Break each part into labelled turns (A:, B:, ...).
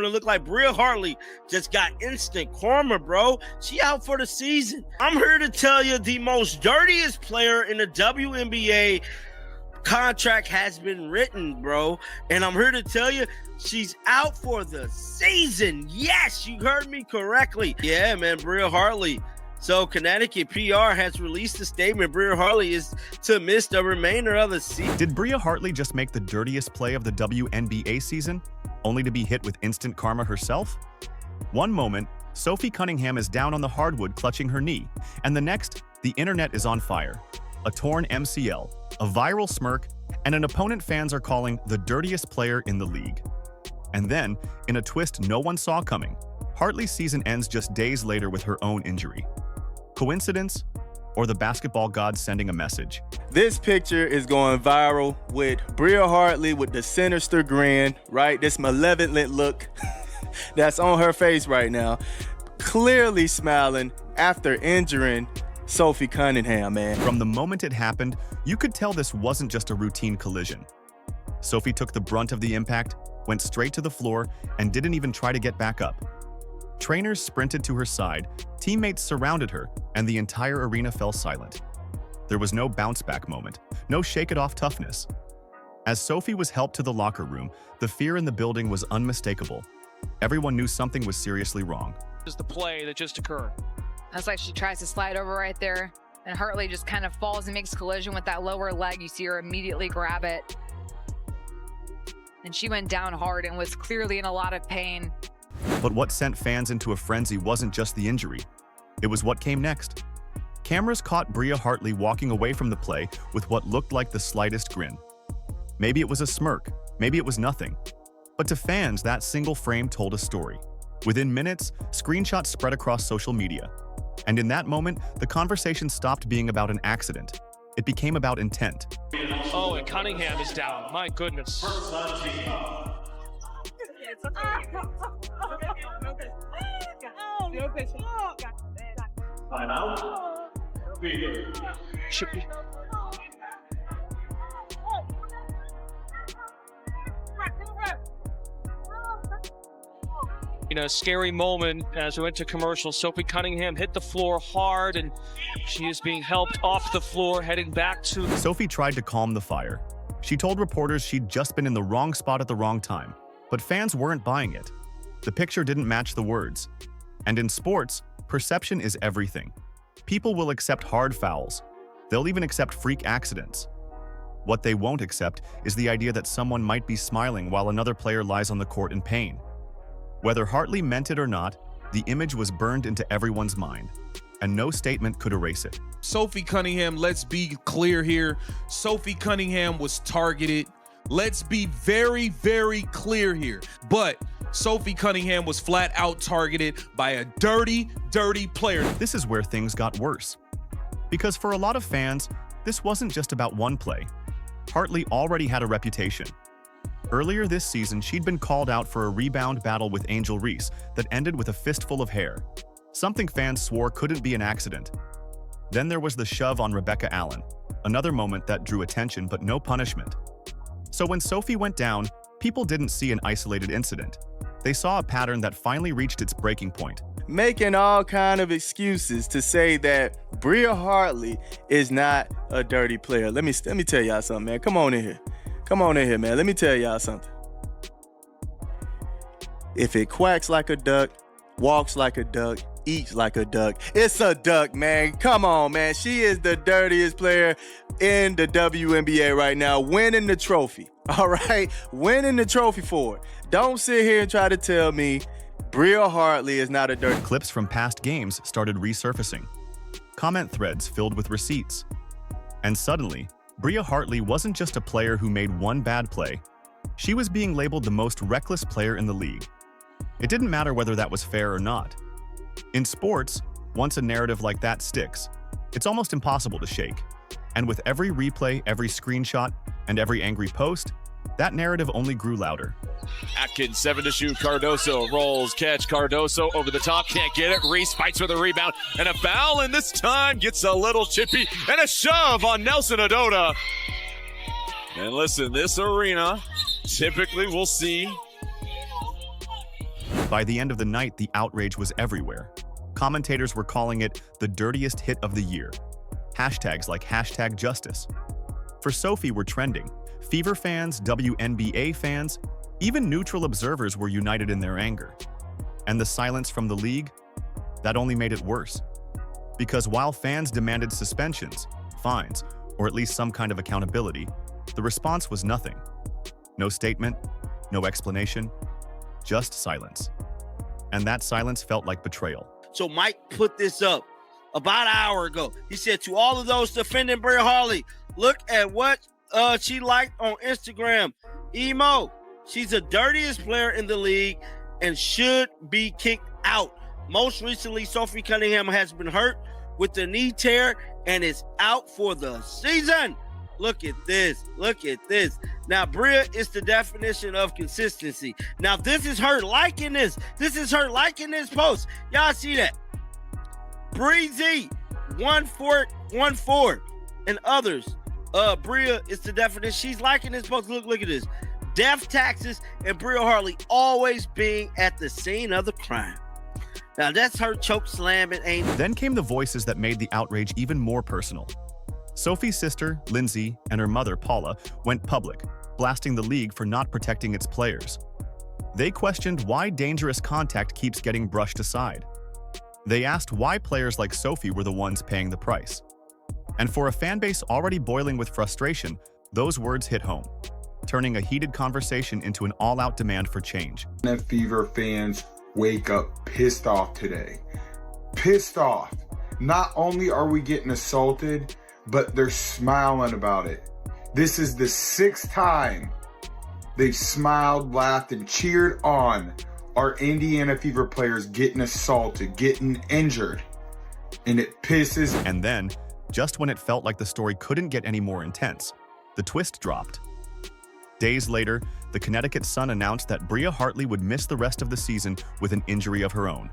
A: It look like Bria Hartley just got instant karma, bro. She out for the season. I'm here to tell you the most dirtiest player in the WNBA contract has been written, bro. And I'm here to tell you she's out for the season. Yes, you heard me correctly. Yeah, man, Bria Hartley. So Connecticut PR has released a statement. Bria Hartley is to miss the remainder of the season.
B: Did Bria Hartley just make the dirtiest play of the WNBA season, only to be hit with instant karma herself? One moment, Sophie Cunningham is down on the hardwood clutching her knee, and the next, the internet is on fire. A torn MCL, a viral smirk, and an opponent fans are calling the dirtiest player in the league. And then, in a twist no one saw coming, Hartley's season ends just days later with her own injury. Coincidence? Or the basketball gods sending a message?
C: This picture is going viral with Bria Hartley with the sinister grin, right? This malevolent look that's on her face right now. Clearly smiling after injuring Sophie Cunningham, man.
B: From the moment it happened, you could tell this wasn't just a routine collision. Sophie took the brunt of the impact, went straight to the floor, and didn't even try to get back up. Trainers sprinted to her side, teammates surrounded her, and the entire arena fell silent. There was no bounce-back moment, no shake-it-off toughness. As Sophie was helped to the locker room, the fear in the building was unmistakable. Everyone knew something was seriously wrong.
D: Is the play that just occurred.
E: That's like she tries to slide over right there, and Hartley just kind of falls and makes collision with that lower leg. You see her immediately grab it. And she went down hard and was clearly in a lot of pain.
B: But what sent fans into a frenzy wasn't just the injury. It was what came next. Cameras caught Bria Hartley walking away from the play with what looked like the slightest grin. Maybe it was a smirk, maybe it was nothing. But to fans, that single frame told a story. Within minutes, screenshots spread across social media. And in that moment, the conversation stopped being about an accident. It became about intent.
D: Oh, and Cunningham is down. My goodness. Should be. You know, scary moment as we went to commercial. Sophie Cunningham hit the floor hard, and she is being helped off the floor, heading back to...
B: Sophie tried to calm the fire. She told reporters she'd just been in the wrong spot at the wrong time, but fans weren't buying it. The picture didn't match the words. And in sports, perception is everything. People will accept hard fouls. They'll even accept freak accidents. What they won't accept is the idea that someone might be smiling while another player lies on the court in pain. Whether Hartley meant it or not, the image was burned into everyone's mind, and no statement could erase it.
F: Sophie Cunningham, let's be clear here. Sophie Cunningham was targeted. Let's be very, very clear here. But Sophie Cunningham was flat out targeted by a dirty, dirty player.
B: This is where things got worse. Because for a lot of fans, this wasn't just about one play. Hartley already had a reputation. Earlier this season, she'd been called out for a rebound battle with Angel Reese that ended with a fistful of hair. Something fans swore couldn't be an accident. Then there was the shove on Rebecca Allen, another moment that drew attention but no punishment. So when Sophie went down, people didn't see an isolated incident. They saw a pattern that finally reached its breaking point.
C: Making all kind of excuses to say that Bria Hartley is not a dirty player. Let me tell y'all something, man. Come on in here. Come on in here, man. Let me tell y'all something. If it quacks like a duck, walks like a duck, eats like a duck, it's a duck, man. Come on, man. She is the dirtiest player in the WNBA right now, winning the trophy. All right? Winning the trophy for it. Don't sit here and try to tell me Bria Hartley is not a dirty.
B: Clips from past games started resurfacing. Comment threads filled with receipts. And suddenly, Bria Hartley wasn't just a player who made one bad play. She was being labeled the most reckless player in the league. It didn't matter whether that was fair or not. In sports, once a narrative like that sticks, it's almost impossible to shake. And with every replay, every screenshot, and every angry post, that narrative only grew louder.
G: Atkins, 7 to shoot. Cardoso rolls, catch. Cardoso over the top, can't get it. Reese fights for the rebound, and a foul, and this time gets a little chippy, and a shove on Nelson Adota. And listen, this arena, typically we'll see
B: by the end of the night, the outrage was everywhere. Commentators were calling it the dirtiest hit of the year. Hashtags like #justice. For Sophie were trending. Fever fans, WNBA fans, even neutral observers were united in their anger. And the silence from the league? That only made it worse. Because while fans demanded suspensions, fines, or at least some kind of accountability, the response was nothing. No statement, no explanation, just silence. And that silence felt like betrayal.
A: So Mike put this up about an hour ago. He said, to all of those defending Bria Hartley, look at what she liked on Instagram. Emo, she's the dirtiest player in the league and should be kicked out. Most recently, Sophie Cunningham has been hurt with the knee tear and is out for the season. Look at this. Look at this. Now, Bria is the definition of consistency. Now, this is her liking this. This is her liking this post. Y'all see that? Breezy, 1414, and others. Bria is the definition. She's liking this post. Look at this. Death taxes and Bria Hartley always being at the scene of the crime. Now, that's her choke slamming, ain't it?
B: Then came the voices that made the outrage even more personal. Sophie's sister, Lindsay, and her mother, Paula, went public, blasting the league for not protecting its players. They questioned why dangerous contact keeps getting brushed aside. They asked why players like Sophie were the ones paying the price. And for a fanbase already boiling with frustration, those words hit home, turning a heated conversation into an all-out demand for change.
H: Fever fans wake up pissed off today. Pissed off. Not only are we getting assaulted, but they're smiling about it. This is the 6th time they've smiled, laughed, and cheered on our Indiana Fever players getting assaulted, getting injured. And it pisses.
B: And then, just when it felt like the story couldn't get any more intense, the twist dropped. Days later, the Connecticut Sun announced that Bria Hartley would miss the rest of the season with an injury of her own.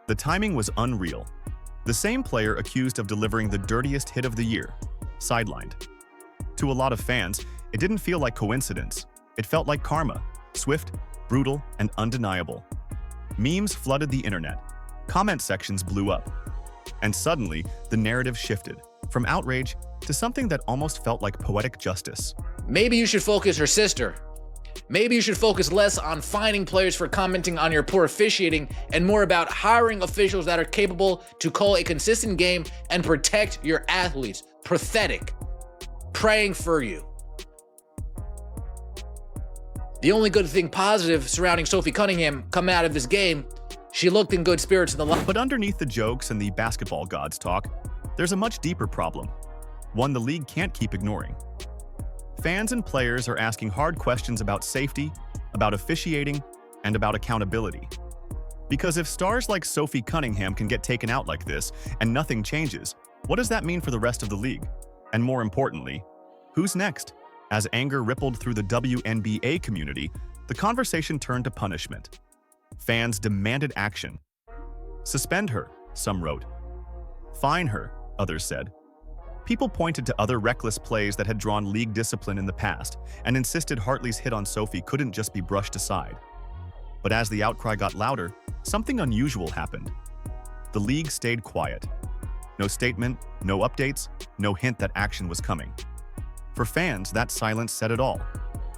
B: The timing was unreal. The same player accused of delivering the dirtiest hit of the year, sidelined. To a lot of fans, it didn't feel like coincidence. It felt like karma, swift, brutal, and undeniable. Memes flooded the internet. Comment sections blew up. And suddenly, the narrative shifted, from outrage to something that almost felt like poetic justice.
I: Maybe you should focus her sister. Maybe you should focus less on fining players for commenting on your poor officiating and more about hiring officials that are capable to call a consistent game and protect your athletes. Pathetic. Praying for you. The only good thing positive surrounding Sophie Cunningham coming out of this game, she looked in good spirits in the line.
B: But underneath the jokes and the basketball gods talk, there's a much deeper problem, one the league can't keep ignoring. Fans and players are asking hard questions about safety, about officiating, and about accountability. Because if stars like Sophie Cunningham can get taken out like this and nothing changes, what does that mean for the rest of the league? And more importantly, who's next? As anger rippled through the WNBA community, the conversation turned to punishment. Fans demanded action. Suspend her, some wrote. Fine her, others said. People pointed to other reckless plays that had drawn league discipline in the past and insisted Hartley's hit on Sophie couldn't just be brushed aside. But as the outcry got louder, something unusual happened. The league stayed quiet. No statement, no updates, no hint that action was coming. For fans, that silence said it all.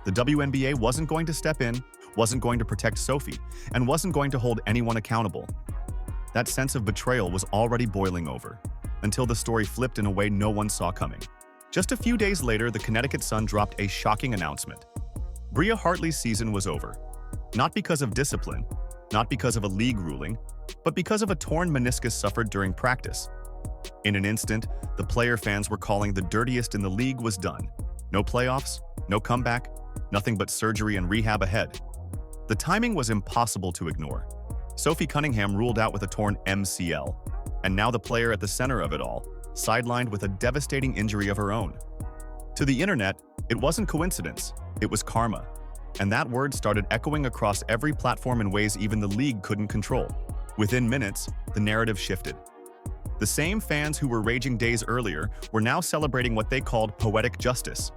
B: The WNBA wasn't going to step in, wasn't going to protect Sophie, and wasn't going to hold anyone accountable. That sense of betrayal was already boiling over, until the story flipped in a way no one saw coming. Just a few days later, the Connecticut Sun dropped a shocking announcement. Bria Hartley's season was over. Not because of discipline, not because of a league ruling, but because of a torn meniscus suffered during practice. In an instant, the player fans were calling the dirtiest in the league was done. No playoffs, no comeback, nothing but surgery and rehab ahead. The timing was impossible to ignore. Sophie Cunningham ruled out with a torn MCL, and now the player at the center of it all, sidelined with a devastating injury of her own. To the internet, it wasn't coincidence, it was karma. And that word started echoing across every platform in ways even the league couldn't control. Within minutes, the narrative shifted. The same fans who were raging days earlier were now celebrating what they called poetic justice.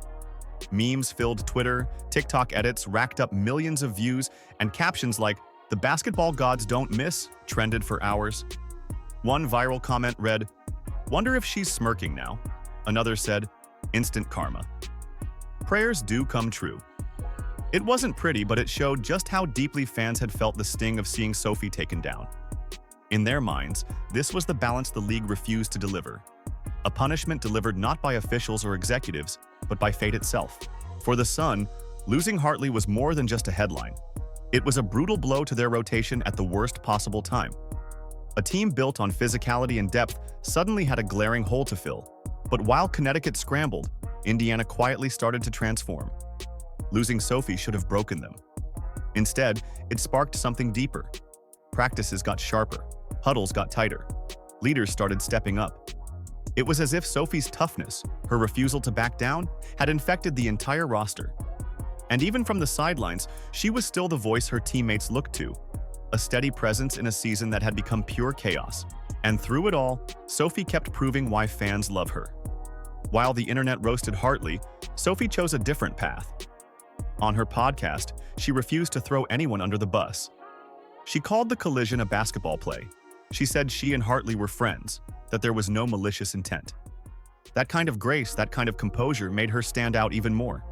B: Memes filled Twitter, TikTok edits racked up millions of views, and captions like, The basketball gods don't miss trended for hours. One viral comment read, "Wonder if she's smirking now." Another said, "Instant karma." Prayers do come true. It wasn't pretty, but it showed just how deeply fans had felt the sting of seeing Sophie taken down. In their minds, this was the balance the league refused to deliver. A punishment delivered not by officials or executives, but by fate itself. For the Sun, losing Hartley was more than just a headline. It was a brutal blow to their rotation at the worst possible time. A team built on physicality and depth suddenly had a glaring hole to fill. But while Connecticut scrambled, Indiana quietly started to transform. Losing Sophie should have broken them. Instead, it sparked something deeper. Practices got sharper, huddles got tighter, leaders started stepping up. It was as if Sophie's toughness, her refusal to back down, had infected the entire roster. And even from the sidelines, she was still the voice her teammates looked to, a steady presence in a season that had become pure chaos. And through it all, Sophie kept proving why fans love her. While the internet roasted Hartley, Sophie chose a different path. On her podcast, she refused to throw anyone under the bus. She called the collision a basketball play. She said she and Hartley were friends, that there was no malicious intent. That kind of grace, that kind of composure made her stand out even more.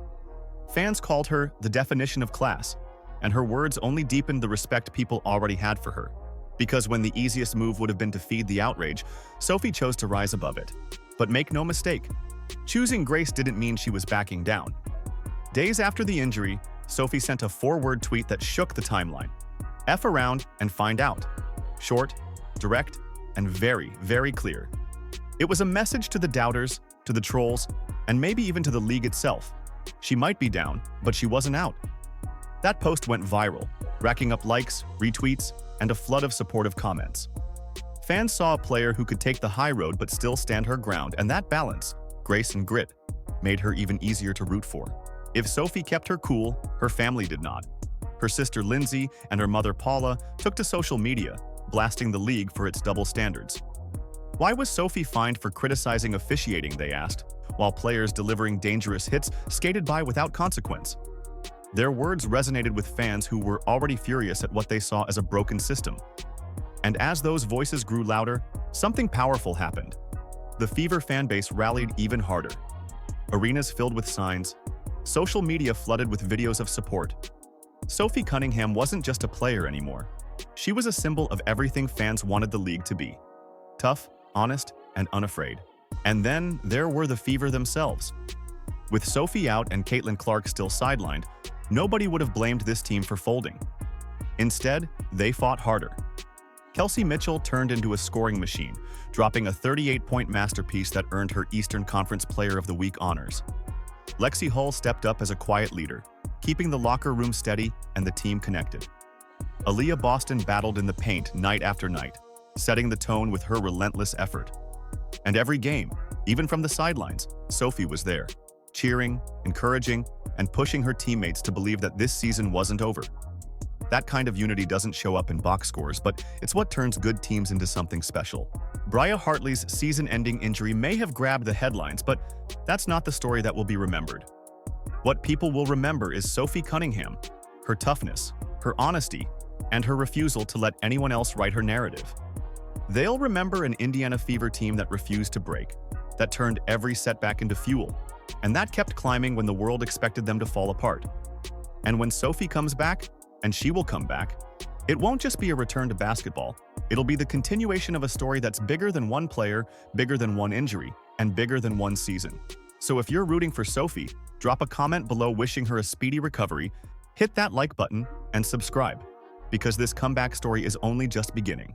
B: Fans called her the definition of class, and her words only deepened the respect people already had for her. Because when the easiest move would have been to feed the outrage, Sophie chose to rise above it. But make no mistake, choosing grace didn't mean she was backing down. Days after the injury, Sophie sent a 4-word tweet that shook the timeline. F around and find out. Short, direct, and very, very clear. It was a message to the doubters, to the trolls, and maybe even to the league itself. She might be down, but she wasn't out. That post went viral, racking up likes, retweets, and a flood of supportive comments. Fans saw a player who could take the high road but still stand her ground, and that balance, grace and grit, made her even easier to root for. If Sophie kept her cool, her family did not. Her sister Lindsay and her mother Paula took to social media, blasting the league for its double standards. Why was Sophie fined for criticizing officiating, they asked, while players delivering dangerous hits skated by without consequence? Their words resonated with fans who were already furious at what they saw as a broken system. And as those voices grew louder, something powerful happened. The Fever fanbase rallied even harder. Arenas filled with signs, social media flooded with videos of support. Sophie Cunningham wasn't just a player anymore. She was a symbol of everything fans wanted the league to be. Tough, honest, and unafraid. And then there were the Fever themselves. With Sophie out and Caitlin Clark still sidelined, nobody would have blamed this team for folding. Instead, they fought harder. Kelsey Mitchell turned into a scoring machine, dropping a 38-point masterpiece that earned her Eastern Conference Player of the Week honors. Lexi Hull stepped up as a quiet leader, keeping the locker room steady and the team connected. Aaliyah Boston battled in the paint night after night, setting the tone with her relentless effort. And every game, even from the sidelines, Sophie was there, cheering, encouraging, and pushing her teammates to believe that this season wasn't over. That kind of unity doesn't show up in box scores, but it's what turns good teams into something special. Bria Hartley's season-ending injury may have grabbed the headlines, but that's not the story that will be remembered. What people will remember is Sophie Cunningham, her toughness, her honesty, and her refusal to let anyone else write her narrative. They'll remember an Indiana Fever team that refused to break, that turned every setback into fuel, and that kept climbing when the world expected them to fall apart. And when Sophie comes back, and she will come back, it won't just be a return to basketball. It'll be the continuation of a story that's bigger than one player, bigger than one injury, and bigger than one season. So if you're rooting for Sophie, drop a comment below wishing her a speedy recovery, hit that like button, and subscribe, because this comeback story is only just beginning.